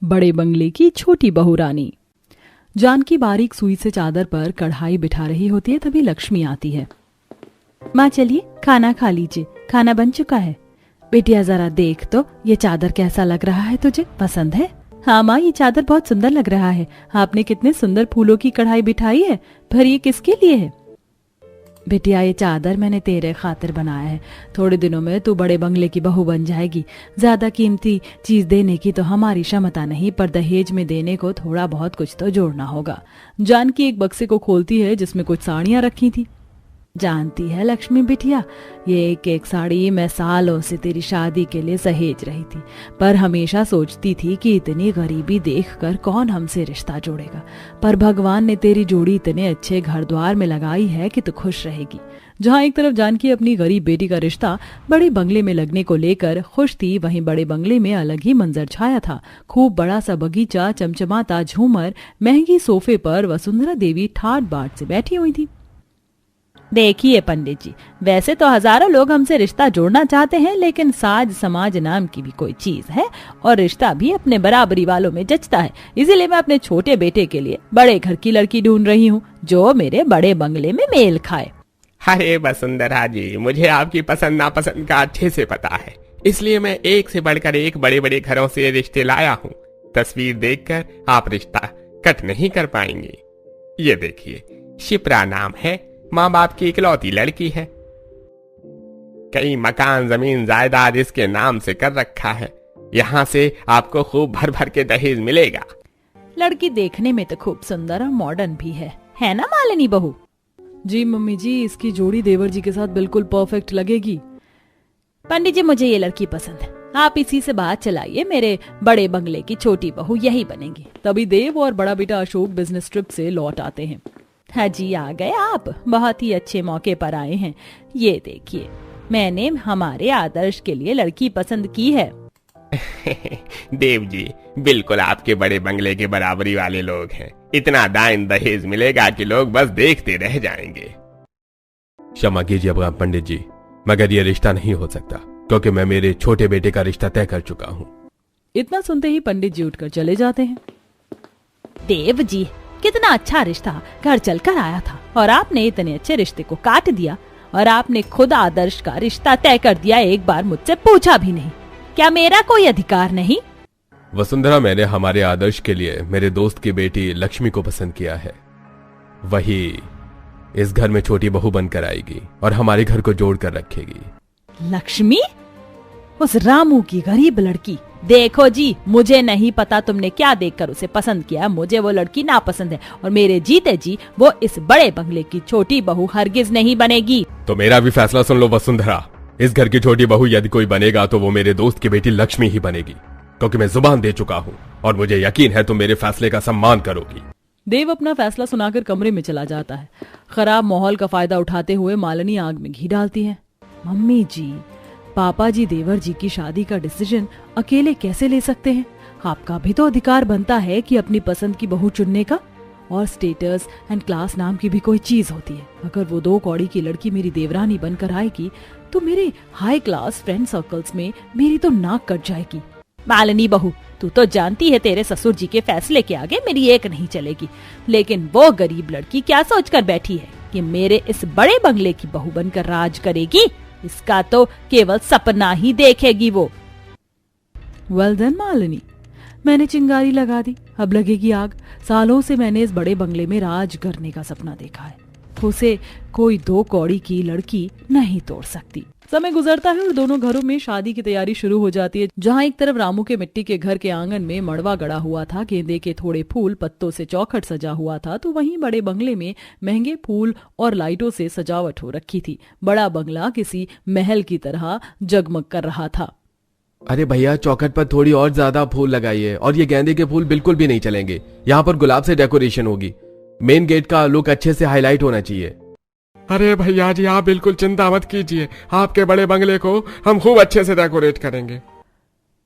बड़े बंगले की छोटी बहू रानी। जानकी बारीक सुई से चादर पर कढ़ाई बिठा रही होती है, तभी लक्ष्मी आती है। माँ चलिए खाना खा लीजिए, खाना बन चुका है। बेटिया जरा देख तो ये चादर कैसा लग रहा है, तुझे पसंद है? हाँ माँ, ये चादर बहुत सुंदर लग रहा है। आपने कितने सुंदर फूलों की कढ़ाई बिठाई है, पर ये किसके लिए है? बेटिया ये चादर मैंने तेरे खातिर बनाया है। थोड़े दिनों में तू बड़े बंगले की बहू बन जाएगी। ज्यादा कीमती चीज देने की तो हमारी क्षमता नहीं, पर दहेज में देने को थोड़ा बहुत कुछ तो जोड़ना होगा। जानकी एक बक्से को खोलती है जिसमें कुछ साड़ियां रखी थी। जानती है लक्ष्मी बिटिया, ये एक एक साड़ी मैं सालों से तेरी शादी के लिए सहेज रही थी, पर हमेशा सोचती थी कि इतनी गरीबी देखकर कौन हमसे रिश्ता जोड़ेगा। पर भगवान ने तेरी जोड़ी इतने अच्छे घर द्वार में लगाई है कि तू खुश रहेगी। जहाँ एक तरफ जानकी अपनी गरीब बेटी का रिश्ता बड़े बंगले में लगने को लेकर खुश थी, वहीं बड़े बंगले में अलग ही मंजर छाया था। खूब बड़ा सा बगीचा, चमचमाता झूमर, महंगी सोफे पर वसुंधरा देवी ठाट बाट से बैठी हुई थी। देखिए पंडित जी, वैसे तो हजारों लोग हमसे रिश्ता जोड़ना चाहते हैं, लेकिन साज समाज नाम की भी कोई चीज है और रिश्ता भी अपने बराबरी वालों में जचता है। इसीलिए मैं अपने छोटे बेटे के लिए बड़े घर की लड़की ढूंढ रही हूँ जो मेरे बड़े बंगले में मेल खाए। अरे वसुंधरा जी, मुझे आपकी पसंद नापसंद का अच्छे से पता है, इसलिए मैं एक से बढ़कर एक बड़े बड़े घरों से रिश्ते लाया हूँ। तस्वीर देखकर आप रिश्ता कट नहीं कर पाएंगे। ये देखिए, शिप्रा नाम है, माँ बाप की इकलौती लड़की है। कई मकान जमीन जायदाद इसके नाम से कर रखा है। यहाँ से आपको खूब भर भर के दहेज मिलेगा। लड़की देखने में तो खूब सुंदर और मॉडर्न भी है ना मालिनी बहू? जी मम्मी जी, इसकी जोड़ी देवर जी के साथ बिल्कुल परफेक्ट लगेगी। पंडित जी, मुझे ये लड़की पसंद है, आप इसी से बात चलाइए। मेरे बड़े बंगले की छोटी बहू यही बनेगी। तभी देव और बड़ा बेटा अशोक बिजनेस ट्रिप से लौट आते हैं। हाँ जी, आ गए आप, बहुत ही अच्छे मौके पर आए हैं। ये देखिए, मैंने हमारे आदर्श के लिए लड़की पसंद की है। देव जी, बिल्कुल आपके बड़े बंगले के बराबरी वाले लोग हैं। इतना दान दहेज मिलेगा कि लोग बस देखते रह जाएंगे। क्षमा कीजिए पंडित जी, मगर ये रिश्ता नहीं हो सकता, क्योंकि मैं मेरे छोटे बेटे का रिश्ता तय कर चुका हूँ। इतना सुनते ही पंडित जी उठकर चले जाते हैं। देव जी, कितना अच्छा रिश्ता घर चलकर आया था और आपने इतने अच्छे रिश्ते को काट दिया, और आपने खुद आदर्श का रिश्ता तय कर दिया। एक बार मुझसे पूछा भी नहीं। क्या मेरा कोई अधिकार नहीं? वसुंधरा, मैंने हमारे आदर्श के लिए मेरे दोस्त की बेटी लक्ष्मी को पसंद किया है। वही इस घर में छोटी बहू बनकर आएगी और हमारे घर को जोड़ कर रखेगी। लक्ष्मी? उस रामू की गरीब लड़की? देखो जी, मुझे नहीं पता तुमने क्या देखकर उसे पसंद किया। मुझे वो लड़की नापसंद है और मेरे जीते जी वो इस बड़े बंगले की छोटी बहू हरगिज नहीं बनेगी। तो मेरा भी फैसला सुन लो वसुंधरा, इस घर की छोटी बहू यदि कोई बनेगा तो वो मेरे दोस्त की बेटी लक्ष्मी ही बनेगी, क्योंकि मैं जुबान दे चुका हूँ और मुझे यकीन है तुम मेरे फैसले का सम्मान करोगी। देव अपना फैसला सुनाकर कमरे में चला जाता है। खराब माहौल का फायदा उठाते हुए मालिनी आग में घी डालती है। मम्मी जी, पापा जी देवर जी की शादी का डिसीजन अकेले कैसे ले सकते हैं? आपका भी तो अधिकार बनता है कि अपनी पसंद की बहू चुनने का। और स्टेटस एंड क्लास नाम की भी कोई चीज होती है। अगर वो 2 कौड़ी की लड़की मेरी देवरानी बनकर आएगी तो मेरे हाई क्लास फ्रेंड सर्कल्स में मेरी तो नाक कट जाएगी। मालिनी बहू, तू तो जानती है तेरे ससुर जी के फैसले के आगे मेरी एक नहीं चलेगी, लेकिन वो गरीब लड़की क्या सोचकर बैठी है कि मेरे इस बड़े बंगले की बहू बनकर राज करेगी? इसका तो केवल सपना ही देखेगी वो। वेल देन मालिनी, मैंने चिंगारी लगा दी, अब लगेगी आग। सालों से मैंने इस बड़े बंगले में राज करने का सपना देखा है, उसे कोई 2 कौड़ी की लड़की नहीं तोड़ सकती। समय गुजरता है और दोनों घरों में शादी की तैयारी शुरू हो जाती है। जहाँ एक तरफ रामू के मिट्टी के घर के आंगन में मड़वा गड़ा हुआ था, गेंदे के थोड़े फूल पत्तों से चौखट सजा हुआ था, तो वहीं बड़े बंगले में महंगे फूल और लाइटों से सजावट हो रखी थी। बड़ा बंगला किसी महल की तरह जगमग कर रहा था। अरे भैया, चौखट पर थोड़ी और ज्यादा फूल लगाइए, और ये गेंदे के फूल बिल्कुल भी नहीं चलेंगे। यहाँ पर गुलाब से डेकोरेशन होगी। मेन गेट का लुक अच्छे से हाईलाइट होना चाहिए। अरे भैया जी, आप बिल्कुल चिंता मत कीजिए, आपके बड़े बंगले को हम खूब अच्छे से डेकोरेट करेंगे।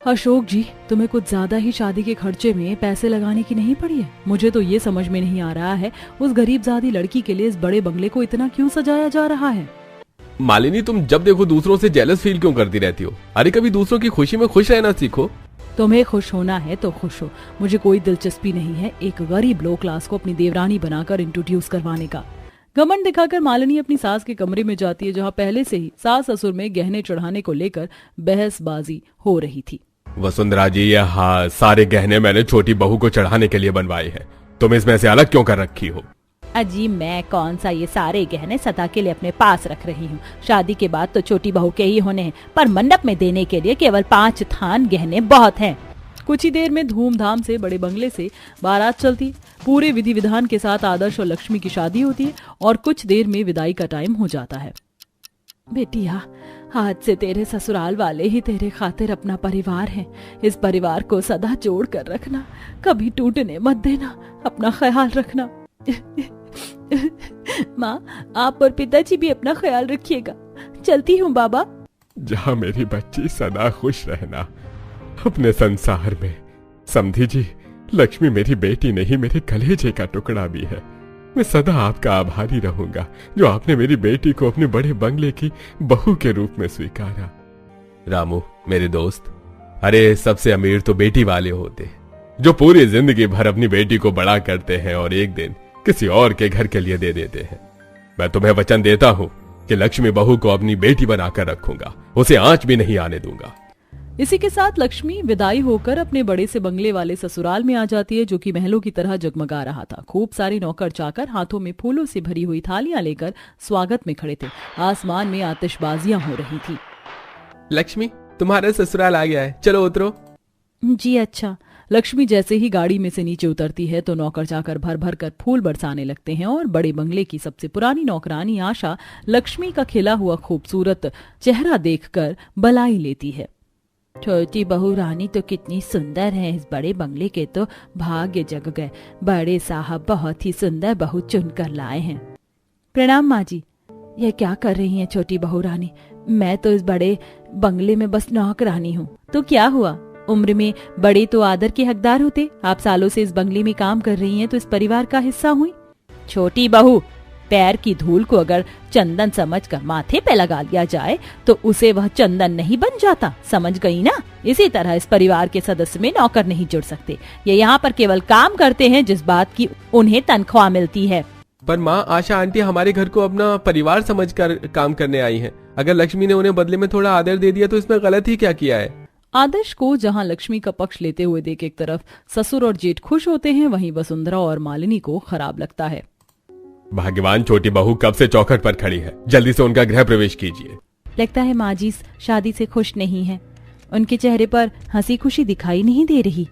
अशोक जी, तुम्हें कुछ ज्यादा ही शादी के खर्चे में पैसे लगाने की नहीं पड़ी है? मुझे तो ये समझ में नहीं आ रहा है, उस गरीबजादी लड़की के लिए इस बड़े बंगले को इतना क्यों सजाया जा रहा है? मालिनी, तुम जब देखो दूसरों से जेलस फील क्यों करती रहती हो? अरे कभी दूसरों की खुशी में खुश रहना सीखो। तुम्हें खुश होना है तो खुश हो, मुझे कोई दिलचस्पी नहीं है एक गरीब लो क्लास को अपनी देवरानी बनाकर इंट्रोड्यूस करवाने का। घमंड दिखाकर मालिनी अपनी सास के कमरे में जाती है, जहाँ पहले से ही सास ससुर में गहने चढ़ाने को लेकर बहसबाजी हो रही थी। वसुंधरा जी, यह सारे गहने मैंने छोटी बहू को चढ़ाने के लिए बनवाए हैं, तुम इसमें से अलग क्यों कर रखी हो? अजी मैं कौन सा ये सारे गहने सदा के लिए अपने पास रख रही हूँ। शादी के बाद तो छोटी बहू के ही होने हैं, पर मंडप में देने के लिए केवल 5 थान गहने बहुत हैं। कुछ ही देर में धूमधाम से बड़े बंगले से बारात चलती, पूरे विधि विधान के साथ आदर्श और लक्ष्मी की शादी होती है और कुछ देर में विदाई का टाइम हो जाता है। बेटिया, आज से तेरे ससुराल वाले ही तेरे खातिर अपना परिवार है। इस परिवार को सदा जोड़ कर रखना, कभी टूटने मत देना, अपना ख्याल रखना। माँ, आप और पिताजी भी अपना ख्याल रखिएगा। चलती हूँ बाबा। जहाँ मेरी बच्ची सदा खुश रहना अपने संसार में। समधी जी, लक्ष्मी मेरी बेटी नहीं, मेरे कलेजे का टुकड़ा भी है। मैं सदा आपका आभारी रहूंगा जो आपने मेरी बेटी को अपने बड़े बंगले की बहू के रूप में स्वीकारा। रामू मेरे दोस्त, अरे सबसे अमीर तो बेटी वाले होते जो पूरी जिंदगी भर अपनी बेटी को बड़ा करते हैं और एक दिन किसी और के घर के लिए दे देते हैं। मैं तुम्हें वचन देता हूँ कि लक्ष्मी बहू को अपनी बेटी बनाकर रखूंगा, उसे आंच भी नहीं आने दूंगा। इसी के साथ लक्ष्मी विदाई होकर अपने बड़े से बंगले वाले ससुराल में आ जाती है, जो कि महलों की तरह जगमगा रहा था। खूब सारे नौकर चाकर हाथों में फूलों से भरी हुई थालियां लेकर स्वागत में खड़े थे। आसमान में आतिशबाजियां हो रही थी। लक्ष्मी, तुम्हारा ससुराल आ गया है, चलो उतरो। जी अच्छा। लक्ष्मी जैसे ही गाड़ी में से नीचे उतरती है तो नौकर चाकर भर भर कर फूल बरसाने लगते हैं और बड़े बंगले की सबसे पुरानी नौकरानी आशा लक्ष्मी का खिला हुआ खूबसूरत चेहरा देखकर बलाई लेती है। छोटी बहू रानी तो कितनी सुंदर है, इस बड़े बंगले के तो भाग्य जग गए। बड़े साहब बहुत ही सुंदर बहू चुनकर लाए हैं। प्रणाम माँ जी। यह क्या कर रही हैं छोटी बहू रानी? मैं तो इस बड़े बंगले में बस नौकरानी हूँ। तो क्या हुआ, उम्र में बड़े तो आदर के हकदार होते। आप सालों से इस बंगले में काम कर रही हैं तो इस परिवार का हिस्सा हुई। छोटी बहू, पैर की धूल को अगर चंदन समझकर माथे पे लगा लिया जाए तो उसे वह चंदन नहीं बन जाता, समझ गई ना? इसी तरह इस परिवार के सदस्य में नौकर नहीं जुड़ सकते। ये यहाँ पर केवल काम करते हैं जिस बात की उन्हें तनख्वाह मिलती है। पर माँ, आशा आंटी हमारे घर को अपना परिवार समझकर काम करने आई हैं। अगर लक्ष्मी ने उन्हें बदले में थोड़ा आदर दे दिया तो इसमें गलत ही क्या किया है? आदर्श को जहां लक्ष्मी का पक्ष लेते हुए देख एक तरफ ससुर और जेठ खुश होते हैं, वहीं वसुंधरा और मालिनी को खराब लगता है। भाग्यवान छोटी बहू कब से चौखट पर खड़ी है, जल्दी से उनका गृह प्रवेश कीजिए। लगता है माँ जी शादी से खुश नहीं है, उनके चेहरे पर हंसी खुशी दिखाई नहीं दे रही।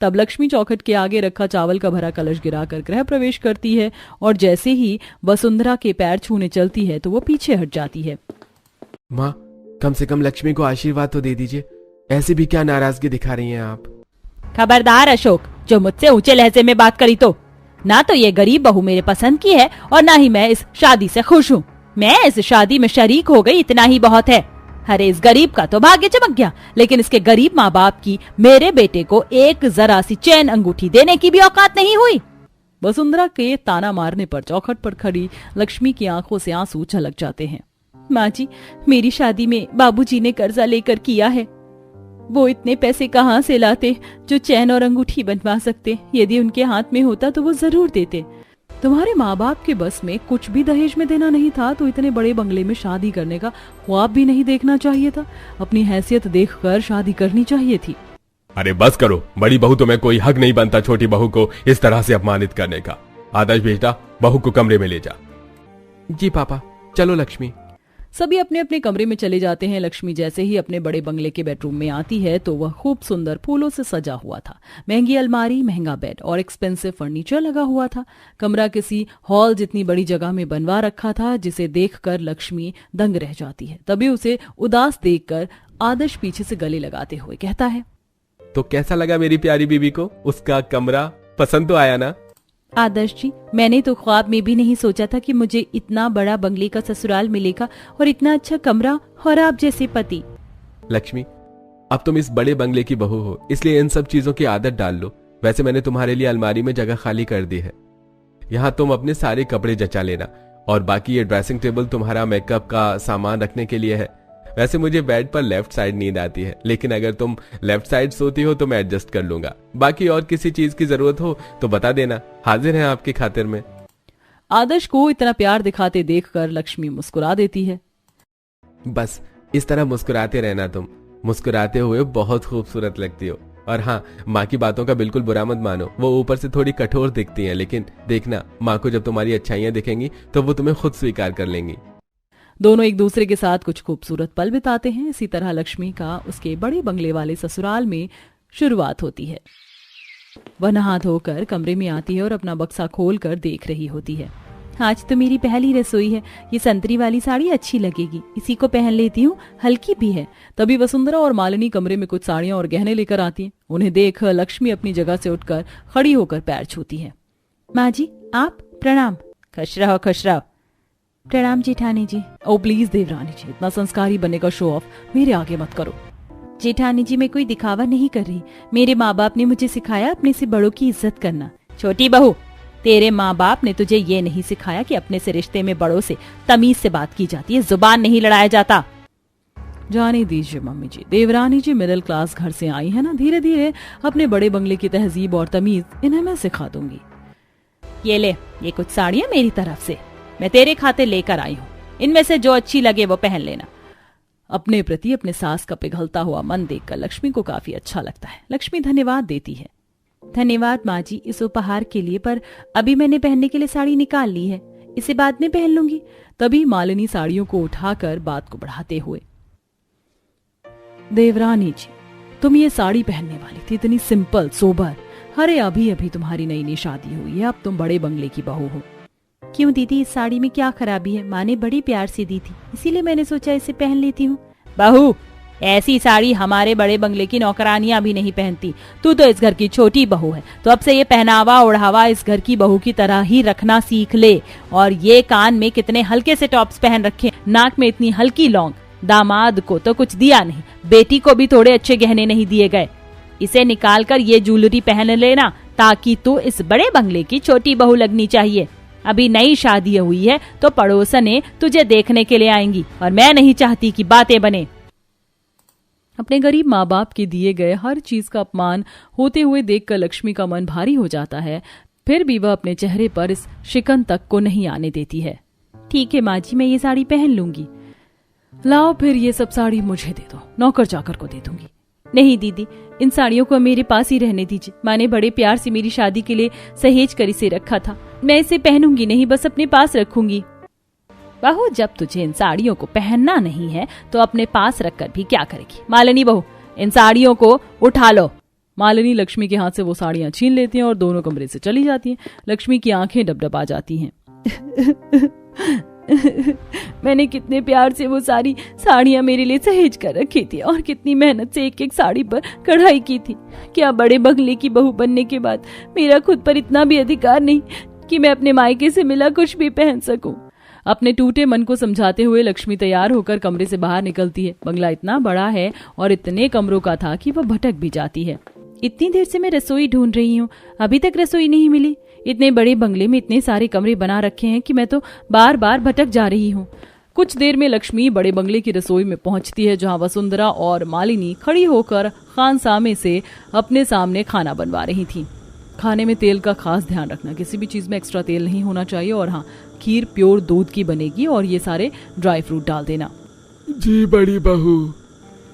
तब लक्ष्मी चौखट के आगे रखा चावल का भरा कलश गिराकर गृह प्रवेश करती है और जैसे ही वसुंधरा के पैर छूने चलती है तो वो पीछे हट जाती है। माँ, कम से कम लक्ष्मी को आशीर्वाद तो दे दीजिए, ऐसे भी क्या नाराजगी दिखा रही हैं आप? खबरदार अशोक, जो मुझसे ऊंचे लहजे में बात करी तो ना तो ये गरीब बहू मेरे पसंद की है और ना ही मैं इस शादी से खुश हूँ। मैं इस शादी में शरीक हो गई, इतना ही बहुत है। अरे इस गरीब का तो भाग्य चमक गया, लेकिन इसके गरीब माँ बाप की मेरे बेटे को एक जरा सी चैन अंगूठी देने की भी औकात नहीं हुई। वसुंधरा के ताना मारने पर चौखट पर खड़ी लक्ष्मी की आंखों से आंसू छलक जाते हैं। माँ जी, मेरी शादी में बाबूजी ने कर्जा लेकर किया है। वो इतने पैसे कहाँ से लाते जो चैन और अंगूठी बनवा सकते? यदि उनके हाथ में होता तो वो जरूर देते। तुम्हारे माँ बाप के बस में कुछ भी दहेज में देना नहीं था तो इतने बड़े बंगले में शादी करने का ख्वाब भी नहीं देखना चाहिए था। अपनी हैसियत देखकर शादी करनी चाहिए थी। अरे बस करो, बड़ी बहू तुम्हें कोई हक नहीं बनता छोटी बहू को इस तरह से अपमानित करने का। आदर्श बेटा, बहू को कमरे में ले जा। जी पापा। चलो लक्ष्मी। सभी अपने अपने कमरे में चले जाते हैं। लक्ष्मी जैसे ही अपने बड़े बंगले के बेडरूम में आती है तो वह खूब सुंदर फूलों से सजा हुआ था। महंगी अलमारी, महंगा बेड और एक्सपेंसिव फर्नीचर लगा हुआ था। कमरा किसी हॉल जितनी बड़ी जगह में बनवा रखा था, जिसे देखकर लक्ष्मी दंग रह जाती है। तभी उसे उदास देखकर आदर्श पीछे से गले लगाते हुए कहता है, तो कैसा लगा मेरी प्यारी बीबी को? उसका कमरा पसंद तो आया ना? आदर्श जी, मैंने तो ख्वाब में भी नहीं सोचा था कि मुझे इतना बड़ा बंगले का ससुराल मिलेगा और इतना अच्छा कमरा और आप जैसे पति। लक्ष्मी, अब तुम इस बड़े बंगले की बहू हो, इसलिए इन सब चीजों की आदत डाल लो। वैसे मैंने तुम्हारे लिए अलमारी में जगह खाली कर दी है, यहाँ तुम अपने सारे कपड़े जचा लेना और बाकी ये ड्रेसिंग टेबल तुम्हारा मेकअप का सामान रखने के लिए है। वैसे मुझे बेड पर लेफ्ट साइड नींद आती है, लेकिन अगर तुम लेफ्ट साइड सोती हो तो मैं एडजस्ट कर लूंगा। बाकी और किसी चीज की जरूरत हो तो बता देना, हाजिर है आपकी खातिर में। आदर्श को इतना प्यार दिखाते देखकर लक्ष्मी मुस्कुरा देती है। बस इस तरह मुस्कुराते रहना, तुम मुस्कुराते हुए बहुत खूबसूरत लगती हो। और हाँ, माँ की बातों का बिल्कुल बुरा मत मानो, वो ऊपर से थोड़ी कठोर दिखती हैं, लेकिन देखना माँ को जब तुम्हारी अच्छाइयाँ दिखेंगी तो वो तुम्हें खुद स्वीकार कर लेंगी। दोनों एक दूसरे के साथ कुछ खूबसूरत पल बिताते हैं। इसी तरह लक्ष्मी का उसके बड़े बंगले वाले ससुराल में शुरुआत होती है। वह नहा धोकर कमरे में आती है और अपना बक्सा खोलकर देख रही होती है। आज तो मेरी पहली रसोई है, ये संतरी वाली साड़ी अच्छी लगेगी, इसी को पहन लेती हूँ, हल्की भी है। तभी वसुंधरा और मालिनी कमरे में कुछ साड़ियां और गहने लेकर आती हैं। उन्हें देख लक्ष्मी अपनी जगह से उठकर खड़ी होकर पैर छूती है। माँ जी आप प्रणाम। खुश रहो खुश रहो। प्रणाम जेठानी जी। ओ प्लीज देवरानी जी, इतना संस्कारी बनने का शो ऑफ मेरे आगे मत करो। जेठानी जी मैं कोई दिखावा नहीं कर रही, मेरे माँ बाप ने मुझे सिखाया अपने से बड़ों की इज्जत करना। छोटी बहू, तेरे माँ बाप ने तुझे ये नहीं सिखाया कि अपने से रिश्ते में बड़ों से तमीज से बात की जाती है, जुबान नहीं लड़ाया जाता। जाने दीजिए मम्मी जी, देवरानी जी मिडिल क्लास घर से आई है ना, धीरे धीरे अपने बड़े बंगले की तहजीब और तमीज इन्हें मैं सिखा दूंगी। ये ले, ये कुछ साड़ियां मेरी तरफ से मैं तेरे खाते लेकर आई हूँ, इनमें से जो अच्छी लगे वो पहन लेना। अपने प्रति अपने सास का पिघलता हुआ मन देखकर लक्ष्मी को काफी अच्छा लगता है। लक्ष्मी धन्यवाद देती है। धन्यवाद माँ जी इस उपहार के लिए, पर अभी मैंने पहनने के लिए साड़ी निकाल ली है, इसे बाद में पहन लूंगी। तभी मालिनी साड़ियों को उठाकर बात को बढ़ाते हुए, देवरानी जी तुम ये साड़ी पहनने वाली थी, इतनी सिंपल सोबर। अरे अभी अभी तुम्हारी नई नई शादी हुई है, अब तुम बड़े बंगले की बहू हो। क्यों दीदी, इस साड़ी में क्या खराबी है? माँ ने बड़ी प्यार से दी थी, इसीलिए मैंने सोचा इसे पहन लेती हूँ। बहू, ऐसी साड़ी हमारे बड़े बंगले की नौकरानियां भी नहीं पहनती। तू तो इस घर की छोटी बहू है, तो अब से ये पहनावा ओढ़ावा इस घर की बहू की तरह ही रखना सीख ले। और ये कान में कितने हल्के से टॉप्स पहन रखे, नाक में इतनी हल्की लौंग। दामाद को तो कुछ दिया नहीं, बेटी को भी थोड़े अच्छे गहने नहीं दिए गए। इसे निकाल कर ये ज्वेलरी पहन लेना, ताकि तू इस बड़े बंगले की छोटी बहू लगनी चाहिए। अभी नई शादी हुई है तो पड़ोसने तुझे देखने के लिए आएंगी, और मैं नहीं चाहती कि बातें बने। अपने गरीब माँ बाप के दिए गए हर चीज का अपमान होते हुए देखकर लक्ष्मी का मन भारी हो जाता है। फिर भी वह अपने चेहरे पर इस शिकन तक को नहीं आने देती है। ठीक है माँ जी, मैं ये साड़ी पहन लूंगी। लाओ फिर ये सब साड़ी मुझे दे दो, नौकर चाकर को दे दूंगी। नहीं दीदी, इन साड़ियों को मेरे पास ही रहने दीजिए। माँ ने बड़े प्यार से मेरी शादी के लिए सहेज कर इसे रखा था, मैं इसे पहनूंगी नहीं, बस अपने पास रखूंगी। बहू, जब तुझे इन साड़ियों को पहनना नहीं है तो अपने पास रखकर भी क्या करेगी? मालिनी बहू, इन साड़ियों को उठा लो। मालिनी लक्ष्मी के हाथ से वो साड़ियां छीन लेती हैं और दोनों कमरे से चली जाती हैं। लक्ष्मी की आंखें डबडबा जाती हैं। मैंने कितने प्यार से वो सारी साड़ियां मेरे लिए सहेज कर रखी थी और कितनी मेहनत से एक एक साड़ी पर कढ़ाई की थी। क्या बड़े बंगले की बहू बनने के बाद मेरा खुद पर इतना भी अधिकार नहीं कि मैं अपने मायके से मिला कुछ भी पहन सकूं? अपने टूटे मन को समझाते हुए लक्ष्मी तैयार होकर कमरे से बाहर निकलती है। बंगला इतना बड़ा है और इतने कमरों का था कि वह भटक भी जाती है। इतनी देर से मैं रसोई ढूंढ रही हूँ, अभी तक रसोई नहीं मिली। इतने बड़े बंगले में इतने सारे कमरे बना रखे हैं कि मैं तो बार बार भटक जा रही हूँ। कुछ देर में लक्ष्मी बड़े बंगले की रसोई में पहुंचती है, जहां वसुंधरा और मालिनी खड़ी होकर खानसामे से अपने सामने खाना बनवा रही थी। खाने में तेल का खास ध्यान रखना, किसी भी चीज में एक्स्ट्रा तेल नहीं होना चाहिए। और हाँ, खीर प्योर दूध की बनेगी और ये सारे ड्राई फ्रूट डाल देना। जी बड़ी बहू।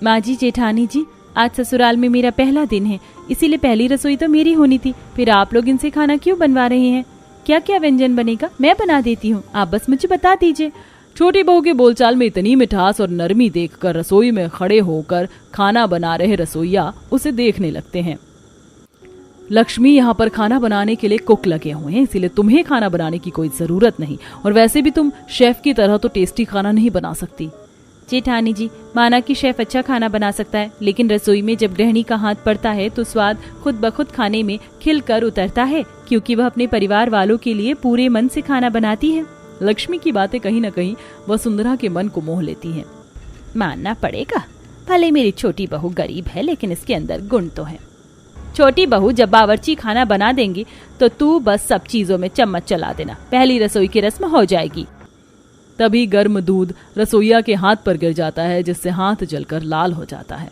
माँ जी, जेठानी जी, आज ससुराल में मेरा पहला दिन है, इसीलिए पहली रसोई तो मेरी होनी थी। फिर आप लोग इनसे खाना क्यों बनवा रहे हैं? क्या क्या व्यंजन बनेगा मैं बना देती हूँ, आप बस मुझे बता दीजिए। छोटी बहू के बोलचाल में इतनी मिठास और नरमी देखकर रसोई में खड़े होकर खाना बना रहे रसोइया उसे देखने लगते हैं। लक्ष्मी, यहाँ पर खाना बनाने के लिए कुक लगे हुए हैं, इसीलिए तुम्हें खाना बनाने की कोई जरूरत नहीं। और वैसे भी तुम शेफ की तरह तो टेस्टी खाना नहीं बना सकती। जेठानी जी, माना कि शेफ अच्छा खाना बना सकता है, लेकिन रसोई में जब गृहिणी का हाथ पड़ता है तो स्वाद खुद ब खुद खाने में खिलकर उतरता है, क्योंकि वह अपने परिवार वालों के लिए पूरे मन से खाना बनाती है। लक्ष्मी की बातें कहीं न कहीं वसुंधरा के मन को मोह लेती हैं। मानना पड़ेगा, भले मेरी छोटी बहू गरीब है, लेकिन इसके अंदर गुण तो है। छोटी बहू, जब बावर्ची खाना बना देंगी तो तू बस सब चीजों में चम्मच चला देना, पहली रसोई की रस्म हो जाएगी। तभी गर्म दूध रसोइया के हाथ पर गिर जाता है, जिससे हाथ जलकर लाल हो जाता है।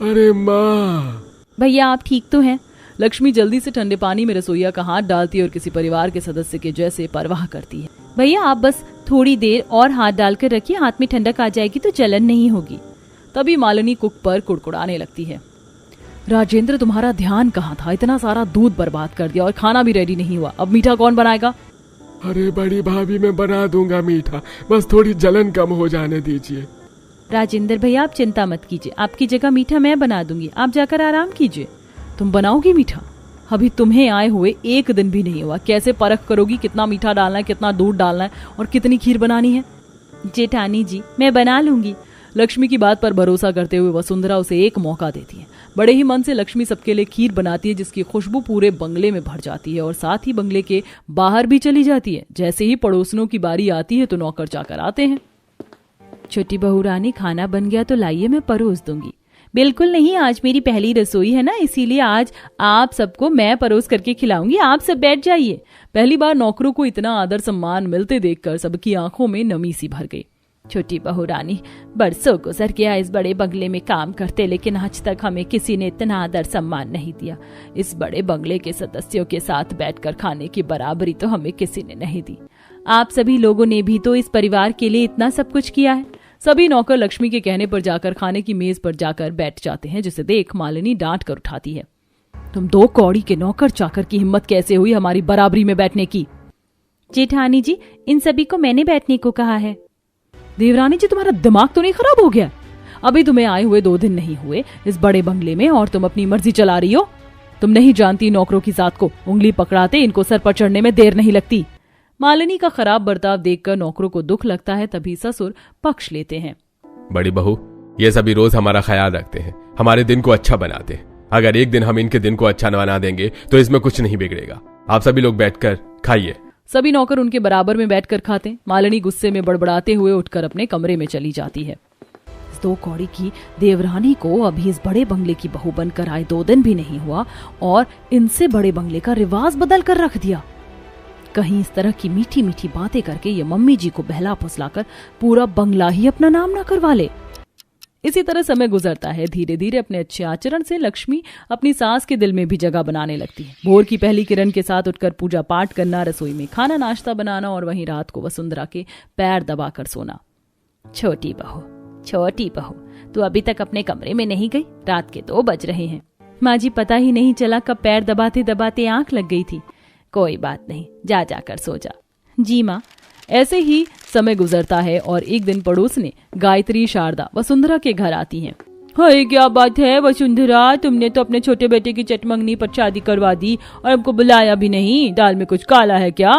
अरे माँ! भैया आप ठीक तो हैं? लक्ष्मी जल्दी से ठंडे पानी में रसोइया का हाथ डालती है और किसी परिवार के सदस्य के जैसे परवाह करती है। भैया आप बस थोड़ी देर और हाथ डालकर रखिए, हाथ में ठंडक आ जाएगी तो जलन नहीं होगी। तभी मालिनी कुक पर कुड़कुड़ाने लगती है। राजेंद्र तुम्हारा ध्यान कहाँ था? इतना सारा दूध बर्बाद कर दिया और खाना भी रेडी नहीं हुआ, अब मीठा कौन बनाएगा? अरे बड़ी भाभी मैं बना दूंगा मीठा, बस थोड़ी जलन कम हो जाने दीजिए। राजेंद्र भैया आप चिंता मत कीजिए, आपकी जगह मीठा मैं बना दूंगी, आप जाकर आराम कीजिए। तुम बनाओगी मीठा? अभी तुम्हें आए हुए एक दिन भी नहीं हुआ, कैसे परख करोगी कितना मीठा डालना है, कितना दूध डालना है और कितनी खीर बनानी है? जेठानी जी मैं बना लूंगी। लक्ष्मी की बात पर भरोसा करते हुए वसुंधरा उसे एक मौका देती है। बड़े ही मन से लक्ष्मी सबके लिए खीर बनाती है, जिसकी खुशबू पूरे बंगले में भर जाती है और साथ ही बंगले के बाहर भी चली जाती है। जैसे ही पड़ोसनों की बारी आती है तो नौकर जाकर आते हैं। छोटी बहू रानी खाना बन गया तो लाइए, मैं परोस दूंगी। बिल्कुल नहीं, आज मेरी पहली रसोई है ना, इसीलिए आज आप सबको मैं परोस करके खिलाऊंगी, आप सब बैठ जाइए। पहली बार नौकरों को इतना आदर सम्मान मिलते देखकर सबकी आंखों में नमी सी भर गई। छोटी बहू रानी बरसों गुजर गया इस बड़े बंगले में काम करते, लेकिन आज तक हमें किसी ने इतना आदर सम्मान नहीं दिया। इस बड़े बंगले के सदस्यों के साथ बैठकर खाने की बराबरी तो हमें किसी ने नहीं दी। आप सभी लोगों ने भी तो इस परिवार के लिए इतना सब कुछ किया है। सभी नौकर लक्ष्मी के कहने पर जाकर खाने की मेज पर जाकर बैठ जाते हैं, जिसे देख मालिनी डांट कर उठाती है। तुम दो कौड़ी के नौकर चाकर की हिम्मत कैसे हुई हमारी बराबरी में बैठने की? जेठानी जी इन सभी को मैंने बैठने को कहा है। देवरानी जी तुम्हारा दिमाग तो नहीं खराब हो गया? अभी तुम्हें आए हुए 2 दिन नहीं हुए इस बड़े बंगले में और तुम अपनी मर्जी चला रही हो। तुम नहीं जानती नौकरों की जात को, उंगली पकड़ाते इनको सर पर चढ़ने में देर नहीं लगती। मालिनी का खराब बर्ताव देखकर नौकरों को दुख लगता है, तभी ससुर पक्ष लेते हैं। बड़ी बहू ये सभी रोज हमारा ख्याल रखते हैं, हमारे दिन को अच्छा बनाते हैं। अगर एक दिन हम इनके दिन को अच्छा बना देंगे तो इसमें कुछ नहीं बिगड़ेगा। आप सभी लोग बैठकर खाइए। सभी नौकर उनके बराबर में बैठकर खाते। मालिनी गुस्से में बड़बड़ाते हुए उठकर अपने कमरे में चली जाती है। इस 2 कौड़ी की देवरानी को अभी इस बड़े बंगले की बहू बनकर आए 2 दिन भी नहीं हुआ और इनसे बड़े बंगले का रिवाज बदल कर रख दिया। कहीं इस तरह की मीठी मीठी बातें करके ये मम्मी जी को बहला फुसलाकर पूरा बंगला ही अपना नाम ना करवा ले। इसी तरह समय गुजरता है। धीरे धीरे अपने अच्छे आचरण से लक्ष्मी अपनी सास के दिल में भी जगह बनाने लगती है। भोर की पहली किरण के साथ उठकर पूजा पाठ करना, रसोई में खाना नाश्ता बनाना और वहीं रात को वसुंधरा के पैर दबाकर सोना। छोटी बहू तू अभी तक अपने कमरे में नहीं गई? रात के 2 बज रहे हैं। माँ जी पता ही नहीं चला कब पैर दबाते दबाते आंख लग गई थी। कोई बात नहीं, जा जाकर सो जा। जी माँ। ऐसे ही समय गुजरता है और एक दिन पड़ोस ने गायत्री शारदा वसुंधरा के घर आती हैं। हाय क्या बात है वसुंधरा, तुमने तो अपने छोटे बेटे की चटमंगनी पर शादी करवा दी और हमको बुलाया भी नहीं। दाल में कुछ काला है क्या?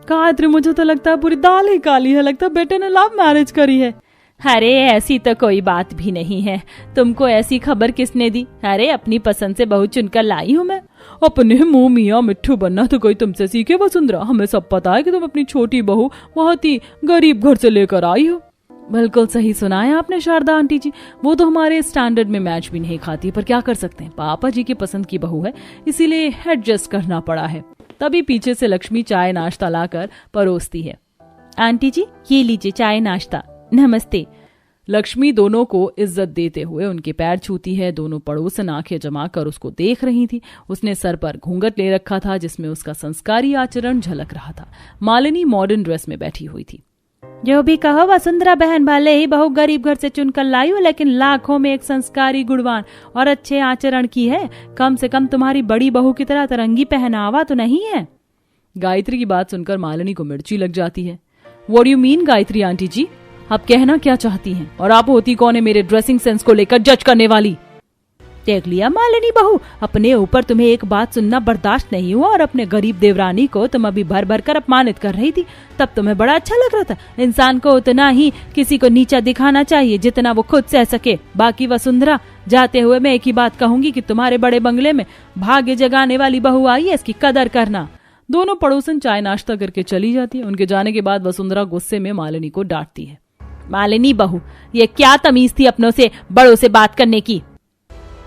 गायत्री मुझे तो लगता है पूरी दाल ही काली है, लगता है बेटे ने लव मैरिज करी है। अरे ऐसी तो कोई बात भी नहीं है, तुमको ऐसी खबर किसने दी? अरे अपनी पसंद से बहू चुनकर लाई हूँ मैं। अपने मुंह मियाँ मिट्ठू बनना तो कोई तुमसे सीखे वसुंधरा, हमें सब पता है कि तुम अपनी छोटी बहू बहुत ही गरीब घर से लेकर आई हो। बिल्कुल सही सुना है आपने शारदा आंटी जी, वो तो हमारे स्टैंडर्ड में मैच भी नहीं खाती, पर क्या कर सकते हैं, पापा जी की पसंद की बहू है, इसीलिए एडजस्ट करना पड़ा है। तभी पीछे से लक्ष्मी चाय नाश्ता लाकर परोसती है। आंटी जी ये लीजिए चाय नाश्ता। नमस्ते। लक्ष्मी दोनों को इज्जत देते हुए उनके पैर छूती है। दोनों पड़ोसन आंखें जमाकर उसको देख रही थी। उसने सर पर घूंघट ले रखा था, जिसमें उसका संस्कारी आचरण झलक रहा था। मालिनी मॉडर्न ड्रेस में बैठी हुई थी। जो भी कहो वसुंधरा बहन, भले ही बहू गरीब घर से चुनकर लाई हो, लेकिन लाखों में एक संस्कारी, गुणवान और अच्छे आचरण की है। कम से कम तुम्हारी बड़ी बहू की तरह तरंगी पहनावा तो नहीं है। गायत्री की बात सुनकर मालिनी को मिर्ची लग जाती है। What do you mean Gayatri aunty ji, आप कहना क्या चाहती हैं? और आप होती कौन है मेरे ड्रेसिंग सेंस को लेकर जज करने वाली? देख लिया मालिनी बहू, अपने ऊपर तुम्हें एक बात सुनना बर्दाश्त नहीं हुआ और अपने गरीब देवरानी को तुम अभी भर भर कर अपमानित कर रही थी, तब तुम्हें बड़ा अच्छा लग रहा था। इंसान को उतना ही किसी को नीचा दिखाना चाहिए जितना वो खुद सह सके। बाकी वसुंधरा, जाते हुए मैं एक ही बात कहूंगी कि तुम्हारे बड़े बंगले में भाग्य जगाने वाली बहू आई है, इसकी कदर करना। दोनों पड़ोसन चाय नाश्ता करके चली जाती है। उनके जाने के बाद वसुंधरा गुस्से में मालिनी को डांटती है। मालिनी बहू, ये क्या तमीज थी अपनों से बड़ों से बात करने की?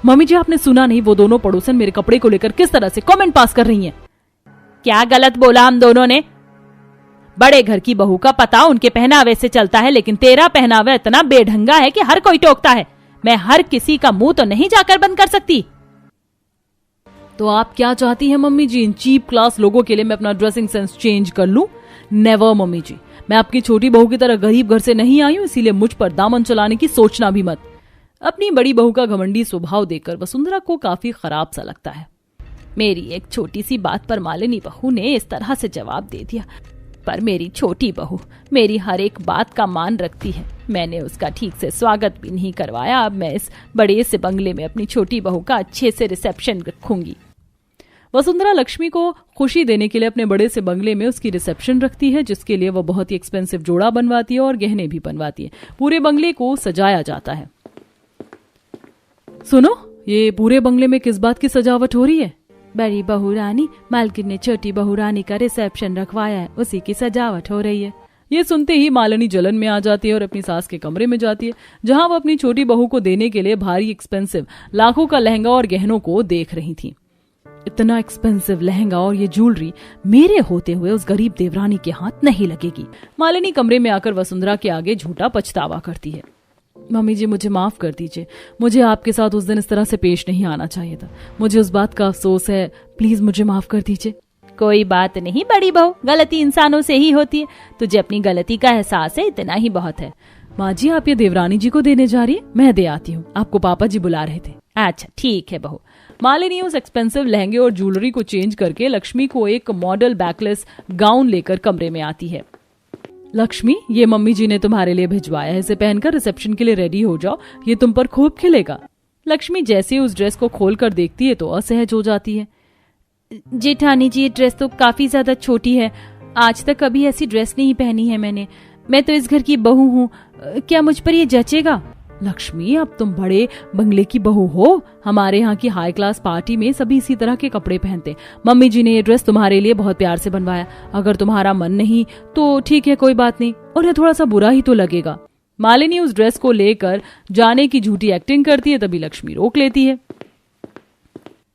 मम्मी जी आपने सुना नहीं, वो दोनों पड़ोसन मेरे कपड़े को लेकर किस तरह से कमेंट पास कर रही हैं। क्या गलत बोला हम दोनों ने? बड़े घर की बहू का पता उनके पहनावे से चलता है, लेकिन तेरा पहनावा इतना बेढंगा है कि हर कोई टोकता है। मैं हर किसी का मुंह तो नहीं जाकर बंद कर सकती। तो आप क्या चाहती हैं मम्मी जी? इन चीप क्लास लोगों के लिए मैं अपना ड्रेसिंग सेंस चेंज कर लूं? नेवर मम्मी जी, मैं आपकी छोटी बहू की तरह गरीब घर से नहीं आई हूं, इसीलिए मुझ पर दामन चलाने की सोचना भी मत। अपनी बड़ी बहू का घमंडी स्वभाव देखकर वसुंधरा को काफी खराब सा लगता है। मेरी एक छोटी सी बात पर मालिनी बहू ने इस तरह से जवाब दे दिया, पर मेरी छोटी बहू मेरी हर एक बात का मान रखती है। मैंने उसका ठीक से स्वागत भी नहीं करवाया। अब मैं इस बड़े से बंगले में अपनी छोटी बहू का अच्छे से रिसेप्शन रखूंगी। वसुंधरा लक्ष्मी को खुशी देने के लिए अपने बड़े से बंगले में उसकी रिसेप्शन रखती है, जिसके लिए वो बहुत ही एक्सपेंसिव जोड़ा बनवाती है और गहने भी बनवाती है। पूरे बंगले को सजाया जाता है। सुनो, ये पूरे बंगले में किस बात की सजावट हो रही है? बड़ी बहू रानी मालकिन ने छोटी बहू रानी का रिसेप्शन रखवाया है, उसी की सजावट हो रही है। ये सुनते ही मालिनी जलन में आ जाती है और अपनी सास के कमरे में जाती है, जहां वो अपनी छोटी बहू को देने के लिए भारी एक्सपेंसिव लाखों का लहंगा और गहनों को देख रही थी। इतना एक्सपेंसिव लहंगा और ये ज्वेलरी मेरे होते हुए उस गरीब देवरानी के हाथ नहीं लगेगी। मालिनी कमरे में आकर वसुंधरा के आगे झूठा पछतावा करती है। मम्मी जी, मुझे माफ कर दीजिए, मुझे आपके साथ उस दिन इस तरह से पेश नहीं आना चाहिए था। मुझे उस बात का अफसोस है, प्लीज मुझे माफ कर दीजिए। कोई बात नहीं बड़ी बहू, गलती इंसानों से ही होती है। तुझे अपनी गलती का एहसास है, इतना ही बहुत है। माँ जी, आप ये देवरानी जी को देने जा रही है? मैं दे आती हूँ, आपको पापा जी बुला रहे थे। अच्छा ठीक है बहू। मालिनी उस एक्सपेंसिव लहंगे और ज्वेलरी को चेंज करके लक्ष्मी को एक मॉडल बैकलेस गाउन लेकर कमरे में आती है। लक्ष्मी, ये मम्मी जी ने तुम्हारे लिए भिजवाया है, इसे पहनकर रिसेप्शन के लिए रेडी हो जाओ, ये तुम पर खूब खिलेगा। लक्ष्मी जैसे ही उस ड्रेस को खोलकर देखती है तो असहज हो जाती है। जेठानी जी, ये ड्रेस तो काफी ज्यादा छोटी है, आज तक कभी ऐसी ड्रेस नहीं पहनी है मैंने। मैं तो इस घर की बहू हूँ, क्या मुझ पर ये जचेगा? लक्ष्मी, अब तुम बड़े बंगले की बहू हो, हमारे यहाँ की हाई क्लास पार्टी में सभी इसी तरह के कपड़े पहनते। मम्मी जी ने ये ड्रेस तुम्हारे लिए बहुत प्यार से बनवाया, अगर तुम्हारा मन नहीं तो ठीक है, कोई बात नहीं, और ये थोड़ा सा बुरा ही तो लगेगा। मालिनी उस ड्रेस को लेकर जाने की झूठी एक्टिंग करती है, तभी लक्ष्मी रोक लेती है।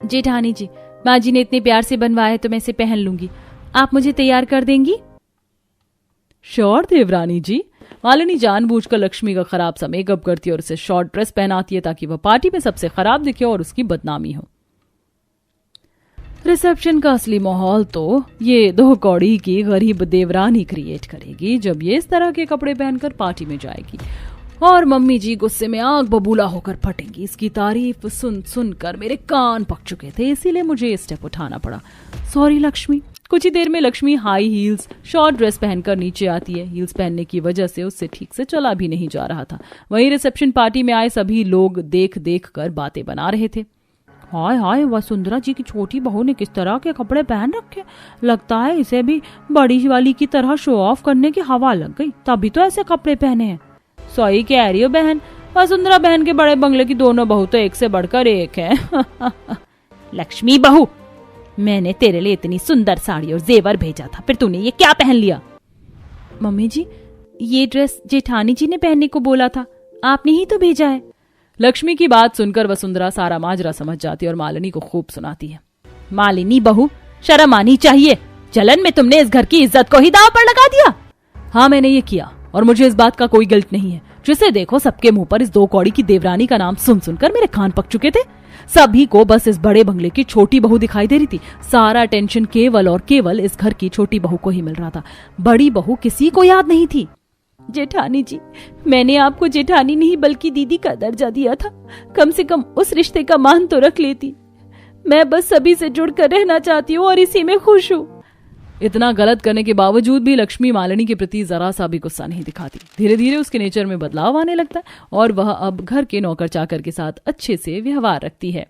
जेठानी जी, माँ जी ने इतने प्यार से बनवाया है तो मैं इसे पहन लूंगी, आप मुझे तैयार कर देंगी? श्योर देवरानी जी। मालिनी जानबूझकर लक्ष्मी का खराब सा मेकअप करती है और उसे शॉर्ट ड्रेस पहनाती है ताकि वह पार्टी में सबसे खराब दिखे और उसकी बदनामी हो। रिसेप्शन का असली माहौल तो ये 2 कौड़ी की गरीब देवरानी क्रिएट करेगी जब ये इस तरह के कपड़े पहनकर पार्टी में जाएगी, और मम्मी जी गुस्से में आग बबूला होकर फटेंगी। इसकी तारीफ सुन सुनकर मेरे कान पक चुके थे, इसीलिए मुझे ये स्टेप उठाना पड़ा। सॉरी लक्ष्मी। कुछ ही देर में Lakshmi high heels short dress पहनकर नीचे आती है। हील्स पहनने की वजह से उससे ठीक से चला भी नहीं जा रहा था। वहीं रिसेप्शन पार्टी में आए सभी लोग देख देख कर बातें बना रहे थे। हाय हाय, वसुंधरा जी की छोटी बहू ने किस तरह के कपड़े पहन रखे, लगता है इसे भी बड़ी वाली की तरह शो ऑफ करने की हवा लग गई, तभी तो ऐसे कपड़े पहने हैं। सही कह रही हो बहन, वसुंधरा बहन के बड़े बंगले की दोनों बहू तो एक से बढ़कर एक है। लक्ष्मी बहू, मैंने तेरे लिए इतनी सुंदर साड़ी और जेवर भेजा था, फिर तूने ये क्या पहन लिया? मम्मी जी, ये ड्रेस जेठानी जी ने पहनने को बोला था, आपने ही तो भेजा है। लक्ष्मी की बात सुनकर वसुंधरा सारा माजरा समझ जाती है और मालिनी को खूब सुनाती है। मालिनी बहू, शर्म आनी चाहिए, जलन में तुमने इस घर की इज्जत को ही दांव पर लगा दिया। हाँ, मैंने ये किया और मुझे इस बात का कोई गिल्ट नहीं है। जिसे देखो सबके मुंह पर इस 2 कौड़ी की देवरानी का नाम सुन सुनकर मेरे कान पक चुके थे। सभी को बस इस बड़े बंगले की छोटी बहू दिखाई दे रही थी। सारा टेंशन केवल और केवल इस घर की छोटी बहू को ही मिल रहा था, बड़ी बहू किसी को याद नहीं थी। जेठानी जी, मैंने आपको जेठानी नहीं बल्कि दीदी का दर्जा दिया था, कम से कम उस रिश्ते का मान तो रख लेती। मैं बस सभी से जुड़कर रहना चाहती हूँ और इसी में खुश हूँ। इतना गलत करने के बावजूद भी लक्ष्मी मालिनी के प्रति जरा सा भी गुस्सा नहीं दिखाती। धीरे धीरे उसके नेचर में बदलाव आने लगता है और वह अब घर के नौकर चाकर के साथ अच्छे से व्यवहार रखती है।